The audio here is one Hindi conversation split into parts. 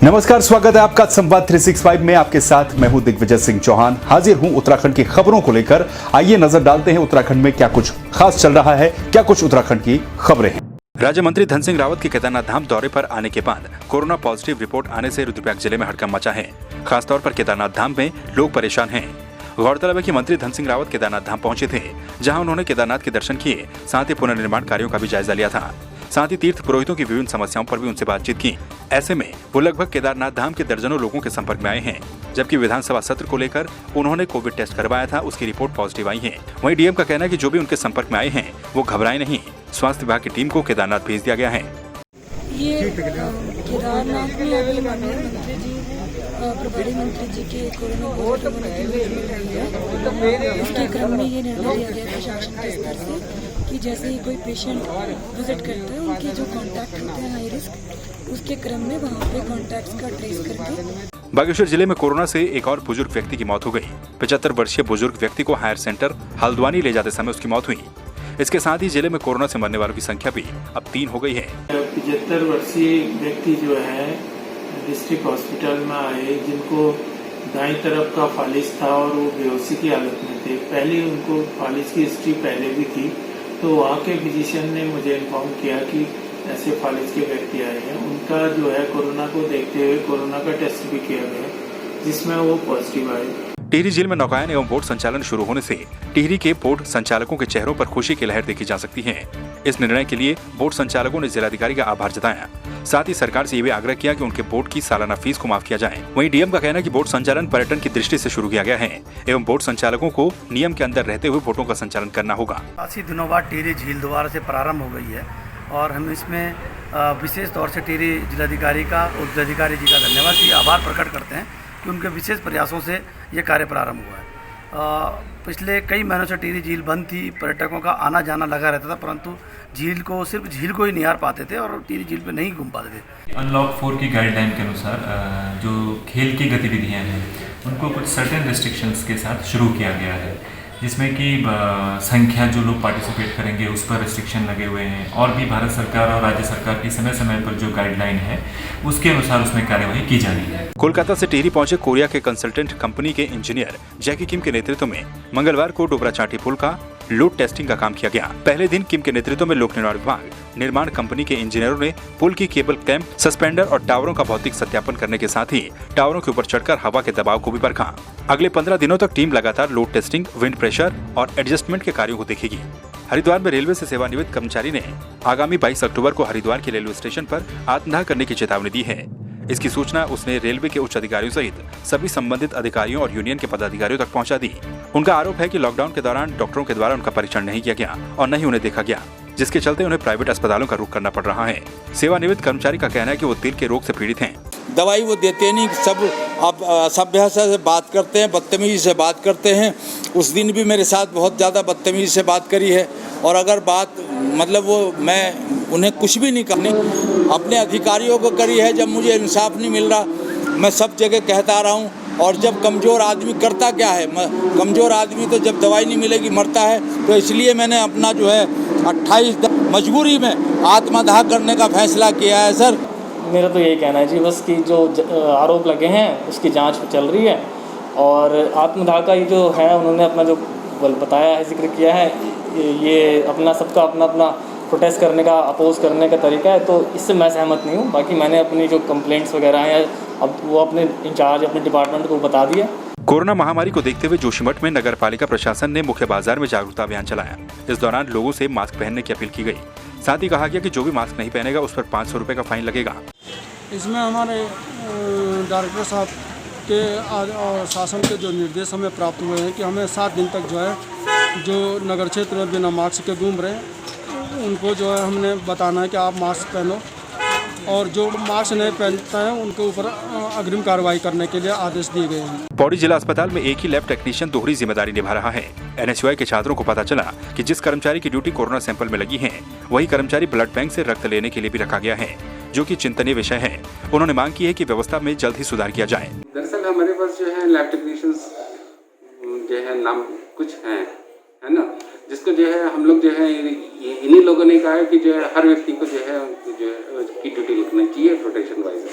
नमस्कार, स्वागत है आपका संवाद 365 में। आपके साथ मैं हूं दिग्विजय सिंह चौहान। हाजिर हूं उत्तराखंड की खबरों को लेकर। आइए नजर डालते हैं उत्तराखंड में क्या कुछ खास चल रहा है, क्या कुछ उत्तराखंड की खबरें हैं। राज्य मंत्री धन सिंह रावत के केदारनाथ धाम दौरे पर आने के बाद कोरोना पॉजिटिव रिपोर्ट आने से रुद्रप्रयाग जिले में हड़कंप मचा है। खासतौर पर केदारनाथ धाम में लोग परेशान हैं। गौरतलब है कि मंत्री धन सिंह रावत केदारनाथ धाम पहुंचे थे, जहां उन्होंने केदारनाथ के दर्शन किए, साथ ही पुनर्निर्माण कार्यों का भी जायजा लिया था। साथ ही तीर्थ पुरोहितों की विभिन्न समस्याओं पर भी उनसे बातचीत की। ऐसे में वो लगभग केदारनाथ धाम के दर्जनों लोगों के संपर्क में आए हैं। जबकि विधानसभा सत्र को लेकर उन्होंने कोविड टेस्ट करवाया था, उसकी रिपोर्ट पॉजिटिव आई है। वहीं डीएम का कहना है कि जो भी उनके संपर्क में आए हैं वो घबराए नहीं। स्वास्थ्य विभाग की टीम को केदारनाथ भेज दिया गया है। ये केदारनाथ में अभी माननीय मंत्री जी, प्रभारी मंत्री जी के कोरोना पॉजिटिव होने की न्यूज़ मिल रही है। उसके क्रम में ये निर्णय लिया गया प्रशासन के स्तर से कि जैसे ही कोई पेशेंट विजिट करता है, उनके जो कॉन्टैक्ट होते हैं हाई रिस्क, उसके क्रम में वहाँ पे कॉन्टैक्ट्स का ट्रेस करके। बागेश्वर जिले में कोरोना से एक और बुजुर्ग व्यक्ति की मौत हो गई। 75 वर्षीय बुजुर्ग व्यक्ति को हायर सेंटर हल्द्वानी ले जाते समय उसकी मौत हुई। इसके साथ ही जिले में कोरोना से मरने वालों की संख्या भी अब 3 हो गई है। 75 वर्षीय व्यक्ति जो है डिस्ट्रिक्ट हॉस्पिटल में आए, जिनको दाईं तरफ का फालिज था और वो बेहोशी की हालत में थे। पहले उनको फालिज की हिस्ट्री पहले भी थी, तो वहाँ के फिजिशियन ने मुझे इन्फॉर्म किया कि ऐसे फालिज के व्यक्ति आए हैं। उनका जो है कोरोना को देखते हुए कोरोना का टेस्ट भी किया गया, जिसमें वो पॉजिटिव आए। टिहरी झील में नौकायन एवं बोट संचालन शुरू होने से टिहरी के बोट संचालकों के चेहरों पर खुशी की लहर देखी जा सकती है। इस निर्णय के लिए बोट संचालकों ने जिलाधिकारी का आभार जताया। साथ ही सरकार से ये भी आग्रह किया कि उनके बोट की सालाना फीस को माफ किया जाए। वहीं डीएम का कहना है कि बोट संचालन पर्यटन की दृष्टि से शुरू किया गया है एवं बोट संचालकों को नियम के अंदर रहते हुए बोटों का संचालन करना होगा। काफी दिनों बाद टिहरी झील दोबारा से प्रारंभ हो गई है और हम इसमें विशेष तौर से टिहरी जिलाधिकारी का और जिलाधिकारी जी का धन्यवाद की आभार प्रकट करते हैं कि उनके विशेष प्रयासों से ये कार्य प्रारंभ हुआ है। पिछले कई महीनों से टिहरी झील बंद थी, पर्यटकों का आना जाना लगा रहता था, परंतु सिर्फ झील को ही निहार पाते थे और टिहरी झील पे नहीं घूम पाते थे। अनलॉक 4 की गाइडलाइन के अनुसार जो खेल की गतिविधियां हैं उनको कुछ सर्टेन रिस्ट्रिक्शंस के साथ शुरू किया गया है, जिसमें कि संख्या जो लोग पार्टिसिपेट करेंगे उस पर रिस्ट्रिक्शन लगे हुए हैं और भी भारत सरकार और राज्य सरकार की समय समय पर जो गाइडलाइन है उसके अनुसार उसमें कार्यवाही की जा रही है। कोलकाता से टिहरी पहुंचे कोरिया के कंसल्टेंट कंपनी के इंजीनियर जैकी किम के नेतृत्व में मंगलवार को डोबरा चांठी पुल का लोड टेस्टिंग का काम किया गया। पहले दिन किम के नेतृत्व में लोक निर्माण विभाग निर्माण कंपनी के इंजीनियरों ने पुल की केबल क्लैंप, सस्पेंडर और टावरों का भौतिक सत्यापन करने के साथ ही टावरों के ऊपर चढ़कर हवा के दबाव को भी परखा। अगले 15 दिनों तक टीम लगातार लोड टेस्टिंग, विंड प्रेशर और एडजस्टमेंट के कार्यों को देखेगी। हरिद्वार में रेलवे से सेवानिवृत्त कर्मचारी ने आगामी 22 अक्टूबर को हरिद्वार के रेलवे स्टेशन पर आत्मदाह करने की चेतावनी दी है। इसकी सूचना उसने रेलवे के उच्च अधिकारियों सहित सभी संबंधित अधिकारियों और यूनियन के पदाधिकारियों तक पहुंचा दी। उनका आरोप है कि लॉकडाउन के दौरान डॉक्टरों के द्वारा उनका परीक्षण नहीं किया गया और न ही उन्हें देखा गया, जिसके चलते उन्हें प्राइवेट अस्पतालों का रुख करना पड़ रहा है। सेवानिवृत्त कर्मचारी का कहना है कि वो दिल के रोग से पीड़ित हैं। दवाई वो देते नहीं, सब आप असभ्य से बात करते हैं, बदतमीजी से बात करते हैं। उस दिन भी मेरे साथ बहुत ज़्यादा बदतमीजी से बात करी है और अगर बात मतलब वो मैं उन्हें कुछ भी नहीं करनी, अपने अधिकारियों को करी है। जब मुझे इंसाफ नहीं मिल रहा, मैं सब जगह कहता रहा हूँ। और जब कमज़ोर आदमी करता क्या है, कमज़ोर आदमी तो जब दवाई नहीं मिलेगी मरता है। तो इसलिए मैंने अपना जो है 28 मजबूरी में आत्मदाह करने का फैसला किया है। सर, मेरा तो यही कहना है जी, बस कि जो आरोप लगे हैं उसकी जांच चल रही है और आत्मदाह का ये जो है उन्होंने अपना जो बताया है, जिक्र किया है, ये अपना सबका अपना अपना प्रोटेस्ट करने का, अपोज करने का तरीका है, तो इससे मैं सहमत नहीं हूँ। बाकी मैंने अपनी जो कंप्लेंट्स वगैरह हैं अब वो अपने इंचार्ज अपने डिपार्टमेंट को बता दिया। कोरोना महामारी को देखते हुए जोशीमठ में नगर पालिका प्रशासन ने मुख्य बाजार में जागरूकता अभियान चलाया। इस दौरान लोगों से मास्क पहनने की अपील की गई। साथ ही कहा गया कि जो भी मास्क नहीं पहनेगा उस पर 500 रुपए का फाइन लगेगा। इसमें हमारे डायरेक्टर साहब के और शासन के जो निर्देश हमें प्राप्त हुए हैं कि हमें 7 दिन तक जो है जो नगर क्षेत्र में बिना मास्क के घूम रहे हैं उनको जो है हमने बताना है कि आप मास्क पहनो और जो मास्क नहीं पहनता है उनके ऊपर अग्रिम कार्रवाई करने के लिए आदेश दिए गए हैं। पौड़ी जिला अस्पताल में एक ही लैब टेक्नीशियन दोहरी जिम्मेदारी निभा रहा है। एनएसयूआई के छात्रों को पता चला कि जिस कर्मचारी की ड्यूटी कोरोना सैंपल में लगी है वही कर्मचारी ब्लड बैंक से रक्त लेने के लिए भी रखा गया है, जो कि चिंतनीय विषय है। उन्होंने मांग की है कि व्यवस्था में जल्द ही सुधार किया जाए। दरअसल हमारे पास जो है लैब टेक्नीशियंस जो है नाम कुछ है ना, जिसको जो है हम लोग जो है इन्हीं लोगों ने कहा है कि जो है हर व्यक्ति को जो है की ड्यूटी लिखना चाहिए प्रोटेक्शन वाइज।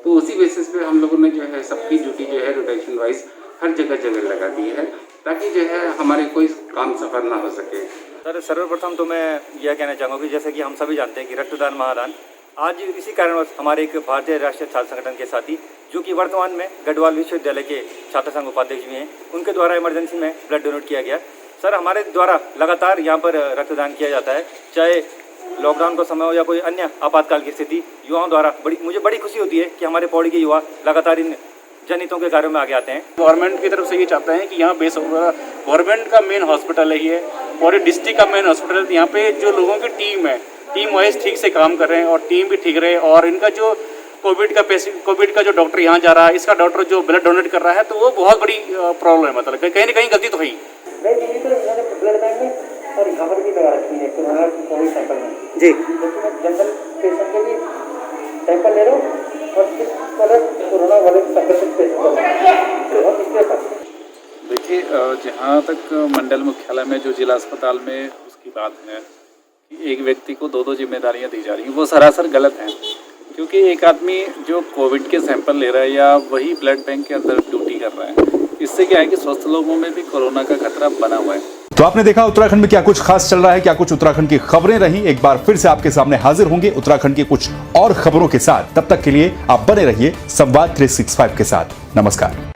तो उसी बेसिस पे हम लोगों ने जो है सबकी ड्यूटी जो है रोटेशन वाइज हर जगह लगा दी है, ताकि जो है हमारे कोई काम सफर ना हो सके। सर, सर्वप्रथम तो मैं यह कहना चाहूँगा कि जैसे कि हम सभी जानते हैं कि रक्तदान महादान, आज इसी कारणवश हमारे एक भारतीय राष्ट्रीय छात्र संगठन के साथी, जो कि वर्तमान में गढ़वाल विश्वविद्यालय के छात्र संघ उपाध्यक्ष भी हैं, उनके द्वारा इमरजेंसी में ब्लड डोनेट किया गया। सर, हमारे द्वारा लगातार यहाँ पर रक्तदान किया जाता है, चाहे लॉकडाउन का समय हो या कोई अन्य आपातकाल की स्थिति। युवाओं द्वारा मुझे बड़ी खुशी होती है कि हमारे पौड़ी के युवा लगातार इन जनहितों के कार्यों में आगे आते हैं। गवर्नमेंट की तरफ से ये चाहते हैं कि यहाँ बेस गवर्नमेंट का मेन हॉस्पिटल है ये, और ये डिस्ट्रिक्ट का मेन हॉस्पिटल। यहाँ पे जो लोगों की टीम है, टीम वाइज ठीक से काम कर रहे हैं और टीम भी ठीक रहे, और इनका जो कोविड का जो डॉक्टर यहाँ जा रहा है, इसका डॉक्टर जो ब्लड डोनेट कर रहा है, तो वो बहुत बड़ी प्रॉब्लम है। मतलब कहीं ना कहीं गलती तो हुई। ब्लड बैंक में और यहाँ पर भी लगा रखी है कोरोना की कोविड सैंपल में जी, जनरल पेशेंट के भी सैंपल ले रहा हूँ और किस तरह कोरोना वाले संक्रमित पेशेंट। देखिए, जहाँ तक मंडल मुख्यालय में जो जिला अस्पताल में उसकी बात है कि एक व्यक्ति को दो जिम्मेदारियाँ दी जा रही हैं, वो सरासर गलत हैं। क्योंकि एक आदमी जो कोविड के सैंपल ले रहा है या वही ब्लड बैंक के अंदर ड्यूटी कर रहा है, इससे क्या है कि स्वस्थ लोगों में भी कोरोना का खतरा बना हुआ है। तो आपने देखा उत्तराखंड में क्या कुछ खास चल रहा है, क्या कुछ उत्तराखंड की खबरें रही। एक बार फिर से आपके सामने हाजिर होंगे उत्तराखंड की कुछ और खबरों के साथ। तब तक के लिए आप बने रहिए संवाद 365 के साथ। नमस्कार।